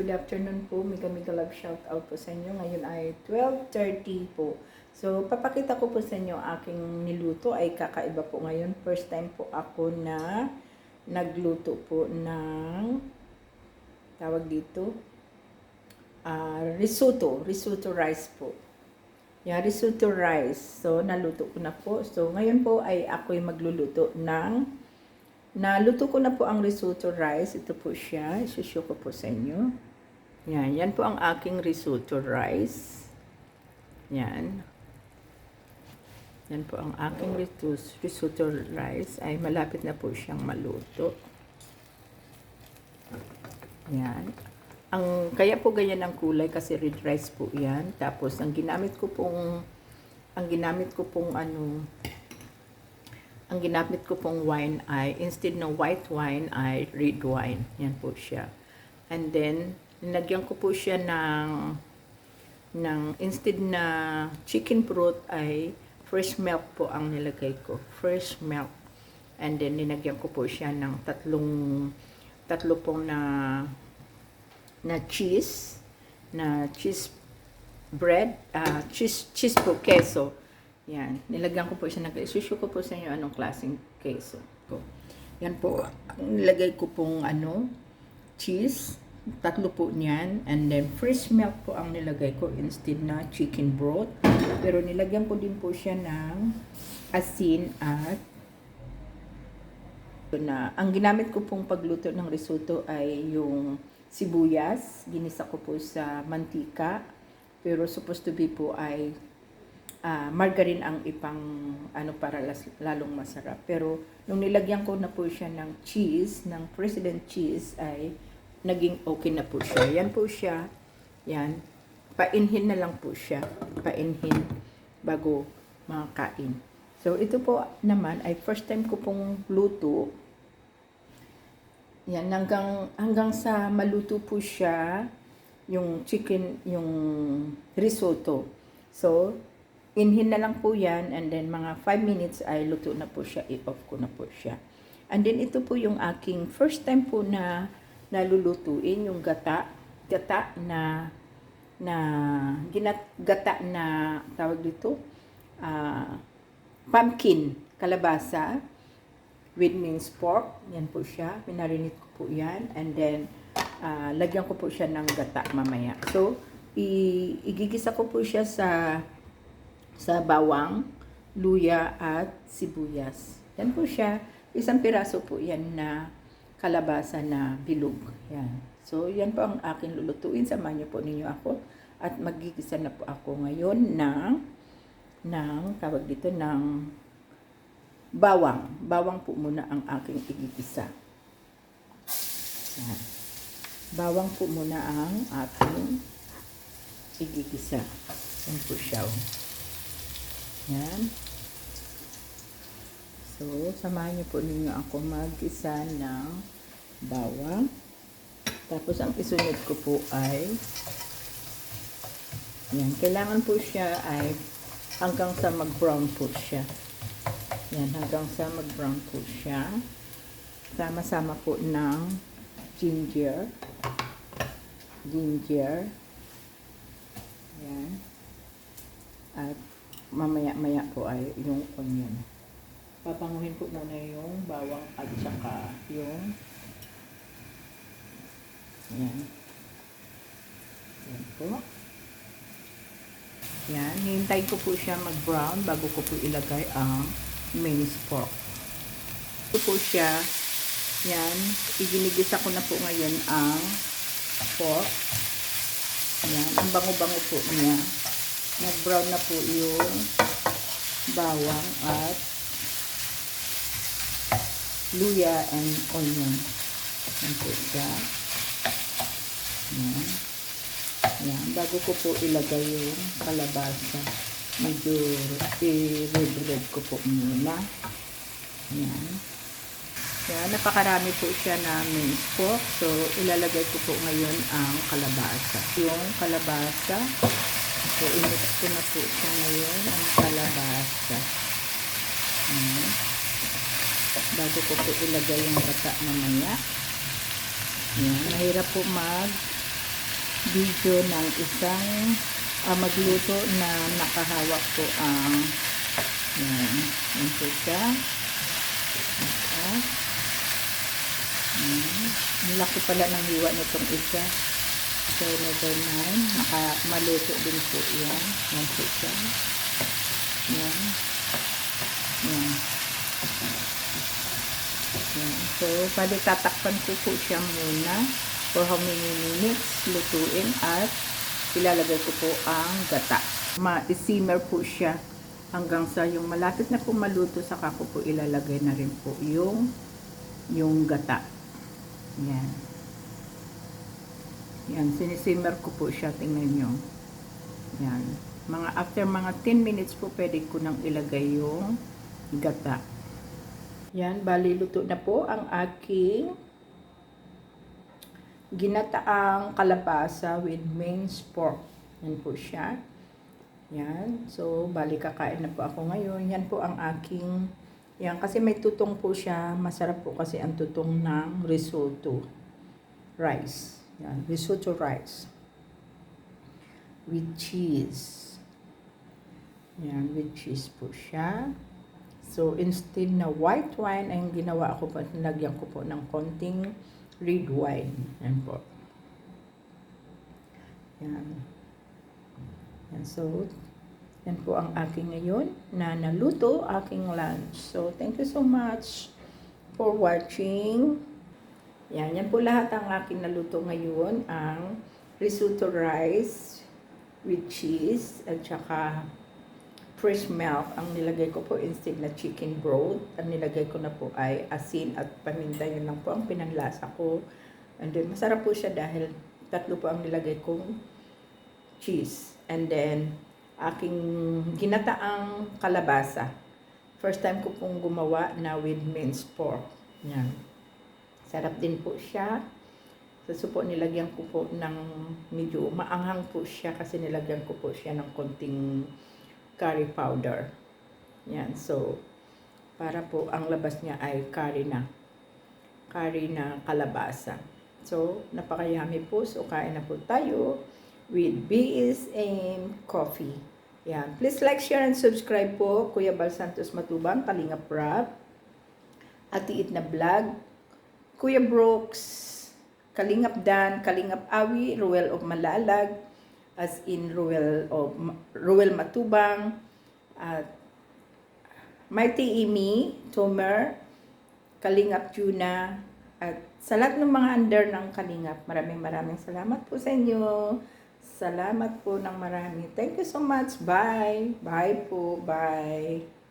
good afternoon po. Mega love shout out po sa inyo. Ngayon ay 12:30 po. So, papakita ko po sa inyo aking niluto ay kakaiba po ngayon. First time po ako na nagluto po ng tawag dito risotto rice po. Yeah, risotto rice. So, naluto ko na po. So, ngayon po ay ako'y magluluto ng naluto ko na po ang risotto rice. Ito po siya. Isushow ko po sa inyo. Yan. Yan po ang aking risotto rice. Yan. Yan po ang aking risotto rice. Ay malapit na po siyang maluto. Yan. Kaya po ganyan ang kulay kasi red rice po yan. Tapos ang ginamit ko pong wine ay, instead ng white wine ay red wine. Yan po siya. And then, nilagyan ko po siya ng instead na chicken broth ay fresh milk po ang nilagay ko. Fresh milk. And then, nilagyan ko po siya ng tatlo pong na cheese bread, cheese po, queso. Yan, nilagyan ko po siya isushow ko po sa inyo anong klaseng queso ko. Yan po, nilagay ko pong cheese, tatlo po niyan, and then fresh milk po ang nilagay ko instead na chicken broth. Pero nilagyan ko din po siya ng asin at ang ginamit ko pong pagluto ng risotto ay yung sibuyas, ginisa ko po sa mantika, pero supposed to be po ay margarine ang para lalong masarap. Pero nung nilagyan ko na po siya ng cheese, ng President cheese, ay naging okay na po siya. Yan po siya. Yan. Painhin na lang po siya. Painhin bago makakain. So ito po naman ay first time ko pong luto. Yan, hanggang sa maluto po siya yung risotto. So, inhin na lang po yan, and then mga 5 minutes ay luto na po siya, i-off ko na po siya. And then ito po yung aking first time po na nalulutuin, yung gata na tawag dito, pumpkin, kalabasa, with minced pork. Yan po siya, minarinate ko po yan, and then lagyan ko po siya ng gata mamaya. So, igigisa ko po siya sa bawang, luya, at sibuyas. Yan po siya. Isang piraso po yan na kalabasa na bilog. Yan. So, yan po ang akin lulutuin. Samahan niyo po ninyo ako. At magigisa na po ako ngayon ng tawag dito, ng bawang. Bawang po muna ang aking igigisa. Yan. Bawang po muna ang aking igigisa. Yan po siya. Yan. So, samahan niyo po ninyo ako mag-isa ng bawang. Tapos, ang isunod ko po ay yan. Kailangan po siya ay hanggang sa mag-brown po siya. Yan. Hanggang sa mag-brown po siya. Sama-sama po ng ginger. Yan. At mamaya-maya po ay yung onion. Papanguhin po muna yung bawang at saka yung yan. Yan po. Yan. Hintayin ko po siya mag-brown bago ko po ilagay ang minced pork. Ito po siya. Yan. Iginigisa ko na po ngayon ang pork. Yan. Ang bango-bango po niya. Nag-brown na po yung bawang at luya and onion. Yan po siya. Yan. Yan. Bago ko po ilagay yung kalabasa, medyo i-red ko po muna. Yan. Yan. Napakarami po siya na minced pork. So, ilalagay ko po ngayon ang kalabasa. Yung kalabasa. So, imix ko na po siya ngayon ang kalabasa. Bago ko po ilagay yung gata mamaya. Yan. Mahirap po video ng isang magluto na nakahawak po ang yan. Yan po siya. Ang laki pala ng hiwa nitong isa. So, never mind. Maluto din po yan. Yan po siya. Yan. Yan. Yan. So, bali tatakpan ko po siya muna for how many minutes lutuin at ilalagay ko po ang gata. Ma-simmer po siya hanggang sa yung malapit na po maluto, saka ko po ilalagay na rin po yung gata. Yan. Yan, sinisimmer ko po siya, tingnan nyo. Yan. After mga 10 minutes po, pwede ko nang ilagay yung gata. Yan, bali luto na po ang aking ginataang kalabasa with minced pork. Yan po siya. Yan. So, bali kakain na po ako ngayon. Yan po ang aking, yan, kasi may tutong po siya. Masarap po kasi ang tutong ng risotto rice. Yan, risotto rice with cheese. Yan, with cheese po siya. So, instead na white wine, ay ginawa ko po, nilagyan ko po ng konting red wine. Yan po. Yan. Yan. So, yan po ang aking ngayon na naluto, aking lunch. So, thank you so much for watching. Yan. Yan po lahat ang aking naluto ngayon. Ang risotto rice with cheese at saka fresh milk. Ang nilagay ko po instead na chicken broth, ang nilagay ko na po ay asin at paminta. Yun lang po ang pinanlasa ko. And then, masarap po siya dahil tatlo po ang nilagay kong cheese. And then, aking ginataang kalabasa. First time ko pong gumawa na with minced pork. Yan. Sarap din po siya. So po, nilagyan ko po ng medyo maanghang po siya kasi nilagyan ko po siya ng konting curry powder. Yan. So, para po ang labas niya ay curry na kalabasa. So, napaka-yummy po. So, kain na po tayo with BSM Coffee. Yan. Please like, share, and subscribe po. Kuya Bal Santos Matubang, Kalingap Rap, Ati Itna Vlog, Kuya Brooks, Kalingap Dan, Kalingap Awi, Ruel of Malalag, as in Ruel Matubang, at Mighty Imi, Tomer, Kalingap Juna, at sa lahat ng mga under ng Kalingap, maraming salamat po sa inyo. Salamat po ng marami. Thank you so much. Bye. Bye po. Bye.